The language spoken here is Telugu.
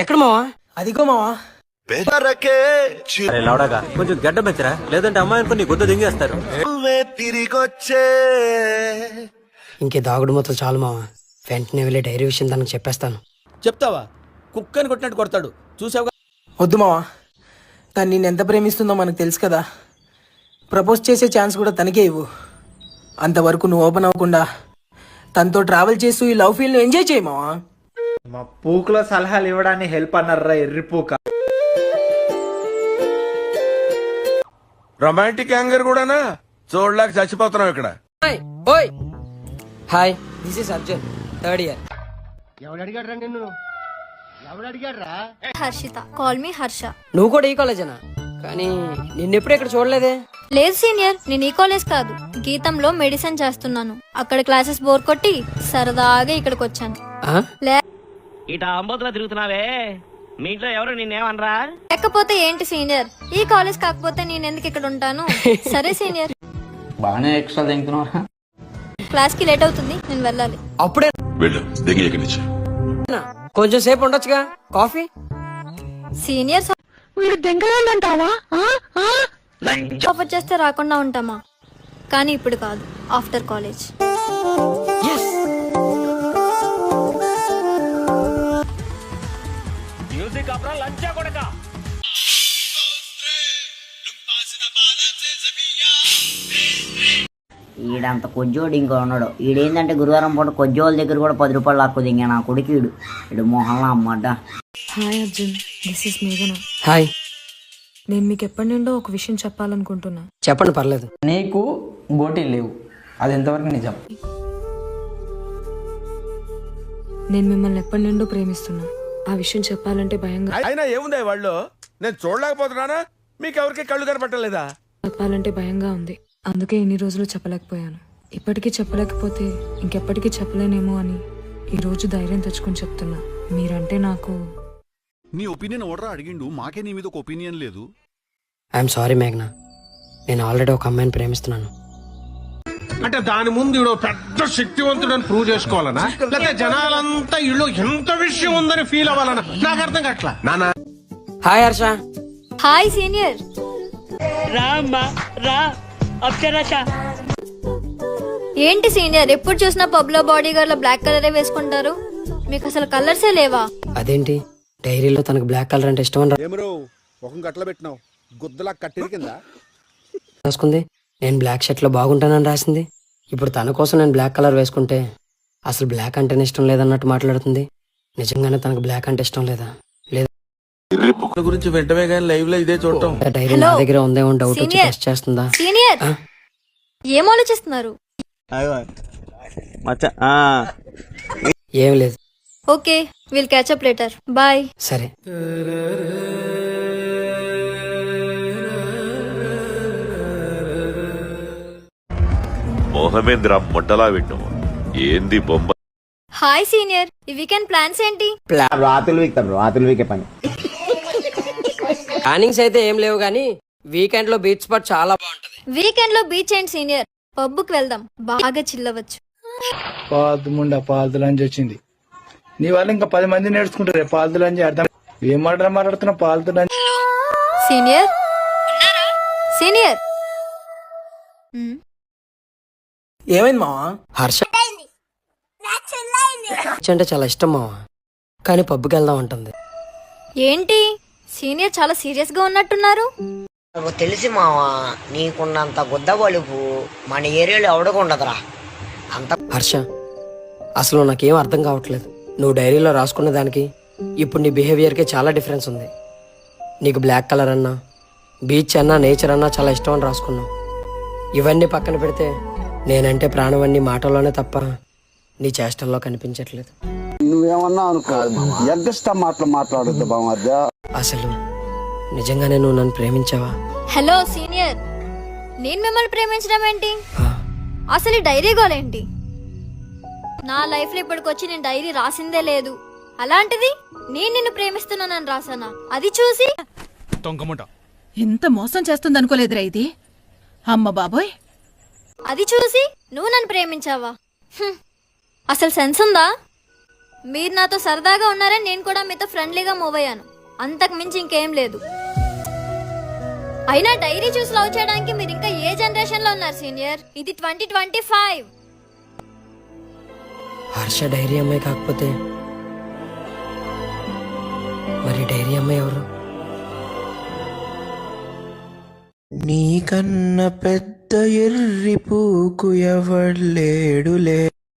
ఎక్కడ మావా? అదిగో మావా. లవడగా కొంచెం గడ్డ పెంచరా, లేదంటే అమ్మాయి అనుకుని గుద్ద దింగేస్తారు. ఇంకే దాగుడు మొత్తం చాలు మావా. వెంటనే వెళ్ళి డైరీ విషయం తనకు చెప్పేస్తాను. చెప్తావా? కుక్కని కొట్టినట్టు కొడతాడు, చూసావుగా. వద్దు మావా, తను నేను ఎంత ప్రేమిస్తుందో మనకు తెలుసు కదా. ప్రపోజ్ చేసే ఛాన్స్ కూడా తనకే ఇవ్వు. అంతవరకు నువ్వు ఓపెన్ అవ్వకుండా తనతో ట్రావెల్ చేస్తూ ఈ లవ్ ఫీల్ని ఎంజాయ్ చేయి మావా. మా పూకులో సలహాలు ఇవ్వడానికి హెల్ప్ అన్నారా ఎర్రి పూక. రొమాంటిక్ యాంగర్ కూడానా? చూడలేక చచ్చిపోతున్నాం ఇక్కడ. Hi, this is Arjun, third year. Harshita, call me Harsha. నువ్వు కూడా ఈ కాలేజేనా? కానీ నిన్నెప్పుడు ఇక్కడ చూడలేదే. లేదు సీనియర్, నేను ఈ కాలేజ్ కాదు, గీతంలో మెడిసిన్ చేస్తున్నాను. అక్కడ క్లాసెస్ బోర్ కొట్టి సరదాగా ఇక్కడికి వచ్చాను. ఇట అంబోతులా తిరుగుతున్నావే, మీ ఇంట్లో ఎవరు నిన్నేమనరా? లేకపోతే ఏంటి సీనియర్, ఈ కాలేజ్ కాకపోతే నేను ఎందుకు ఇక్కడ ఉంటాను? సరే సీనియర్, బాగానే ఎక్స్ట్రా తింటున్నావా? క్లాస్ కి లేట్ అవుతుంది, నేను వెళ్ళాలి. అప్పుడే కొంచెం సేపు ఉండొచ్చుగా. కాఫీ? సీనియర్ ఆఫర్ చేస్తే రాకుండా ఉంటామా? కానీ ఇప్పుడు కాదు, ఆఫ్టర్ కాలేజ్. ఈడంత కొజ్జోడు ఇంకో ఉన్నాడు. ఈడేందంటే గురువారం పూట కొజ్జోళ్ళ దగ్గర కూడా 10 రూపాయలు లాక్కు దింగా నా కొడుకు. ఇడు మోహన్లా అమ్మడ్డ. హాయ్ అర్జున్, దిస్ ఇస్ మేఘన. హాయ్. నేను మీకు ఎప్పటి నుండో ఒక విషయం చెప్పాలనుకుంటున్నా. చెప్పండి, పర్లేదు. నీకు గోటీ లేవు, అది ఎంతవరకు నిజం? నేను మిమ్మల్ని ఎప్పటి నుండో ప్రేమిస్తున్నా. ఆ విషయం చెప్పాలంటే భయంగా. అయినా ఏముంది వాళ్ళు? నేను చూడలేకపోతున్నానా? మీకెవరికి కళ్ళు కనపట్టలేదా? చెప్పాలంటే భయంగా ఉంది, అందుకే ఇన్ని రోజులు చెప్పలేకపోయాను. ఇప్పటికీ చెప్పలేకపోతే ఇంకెప్పటికీ చెప్పలేనేమో అని ఈ రోజు ధైర్యం తెచ్చుకొని చెప్తున్నా. మీరంటే నాకు. నీ ఒపీనియన్ ఓడరా అడిగిండు, మాకే నీ మీద ఒక ఒపీనియన్ లేదు. ఐఎమ్ సారీ మేఘ్నా, నేను ఆల్రెడీ ఒక అమ్మాయిని ప్రేమిస్తున్నాను. అంటే దాని ముందు ఈడో పెద్ద శక్తివంతుడని ప్రూవ్ చేసుకోవాలనా, లేకపోతే జనాలంతా ఇళ్ళు ఎంత విషయం ఉందని ఫీల్ అవ్వాలనా? నాకు అర్థం కావట్లా. నానా. హాయ్ హర్ష. Hi senior. ఏంటి సీనియర్, ఎప్పుడు చూసినా పబ్ లో బాడీ గార్డ్ లో బ్లాక్ కలరే వేసుకుంటారు, మీకు అసలు కలర్సే లేవా? అదేంటి, డైరీలో తనకు బ్లాక్ కలర్ అంటే ఇష్టం అని రాసుకుంది. నేను బ్లాక్ షర్ట్ లో బాగుంటానని రాసింది. ఇప్పుడు తన కోసం నేను బ్లాక్ కలర్ వేసుకుంటే అసలు బ్లాక్ అంటేనే ఇష్టం లేదన్నట్టు మాట్లాడుతుంది. నిజంగానే తనకు బ్లాక్ అంటే ఇష్టం లేదా? గురించి వెంటనే కానీ లైవ్ లో ఇదే చూడటం. డైరీ నా దగ్గర ఉందేమో డౌట్ వచ్చి టెస్ట్ చేస్తుందా? సీనియర్ ఏం ఆలోచిస్తున్నారు? ఏం లేదు. Okay, will catch up later. Bye. సరే. మోహమేంద్ర మొట్టలా వింటాం ఏంది బొమ్మ. హాయ్ సీనియర్, ఈ వీకెండ్ ప్లాన్స్ ఏంటి? ప్లానింగ్స్ అయితే ఏం లేవు గానీ వీకెండ్ లో బీచ్ స్పాట్ చాలా బాగుంటది. వీకెండ్ లో బీచ్ ఏంటి సీనియర్, పబ్బుకి వెళ్దాం, బాగా చిల్లవచ్చు. పాలతు లంచ్ వచ్చింది నీ వల్ల ఇంకా 10 మంది నేర్చుకుంటారు పాలతు లంచ్. అర్థం ఏం మాట్లాడుతున్నా? పాలతు లంచ్. సీనియర్ సీనియర్ ఏమైంది మావా? హర్ష అంటే చాలా ఇష్టం మావా, కానీ పబ్కి వెళ్దాం అంటుంది. ఏంటి సీనియర్ చాలా సీరియస్ గా ఉన్నట్టున్నారు? తెలిసి మావా, నీకున్నంత గుద్ద బలుపు మన ఏరియాలో ఎవడకుండదురా అంత. హర్ష, అసలు నాకేం అర్థం కావట్లేదు. నువ్వు డైరీలో రాసుకున్న దానికి ఇప్పుడు నీ బిహేవియర్కి చాలా డిఫరెన్స్ ఉంది. నీకు బ్లాక్ కలర్ అన్నా, బీచ్ అన్నా, నేచర్ అన్నా చాలా ఇష్టం అని రాసుకున్నావు. ఇవన్నీ పక్కన పెడితే నేనంటే ప్రాణం అన్ని మాటల్లోనే తప్ప నీ చేష్టల్లో కనిపించట్లేదు. నువ్వేమన్నా అనుకో మాట్లాడద్దు బామర్ద. అసలు నిజంగానే నువ్వు నన్ను ప్రేమించావా? హలో సీనియర్, నేను మిమ్మల్ని ప్రేమించడం ఏంటి? అసలు ఈ డైరీ గోలేంటి? నా లైఫ్ లో ఇప్పటికొచ్చి నేను డైరీ రాసిందే లేదు. అలాంటిది నేను నిన్ను ప్రేమిస్తున్నానని రాసానా? అది చూసి ఇంత మోసం చేస్తుంది అనుకోలేదురా ఇది. అమ్మ బాబోయ్. అది చూసి నువ్వు నన్ను ప్రేమించావా? అసలు సెన్స్ ఉందా? మీరు నాతో సరదాగా ఉన్నారని నేను కూడా మీతో ఫ్రెండ్లీగా మూవ్ అయ్యాను. అంతకు మించి ఇంకేం లేదు. అయినా డైరీ చూసి లవ్ చేయడానికి మీరు ఇంకా ఏ జనరేషన్ లో ఉన్నారు సీనియర్? ఇది 2025. హర్ష డైరీ అమ్మాయి కాకపోతే మరి డైరీ అమ్మాయి ఎవరు? నీకన్నా పెద్ద ఎర్రి పూకు ఎవడ్లేడులే.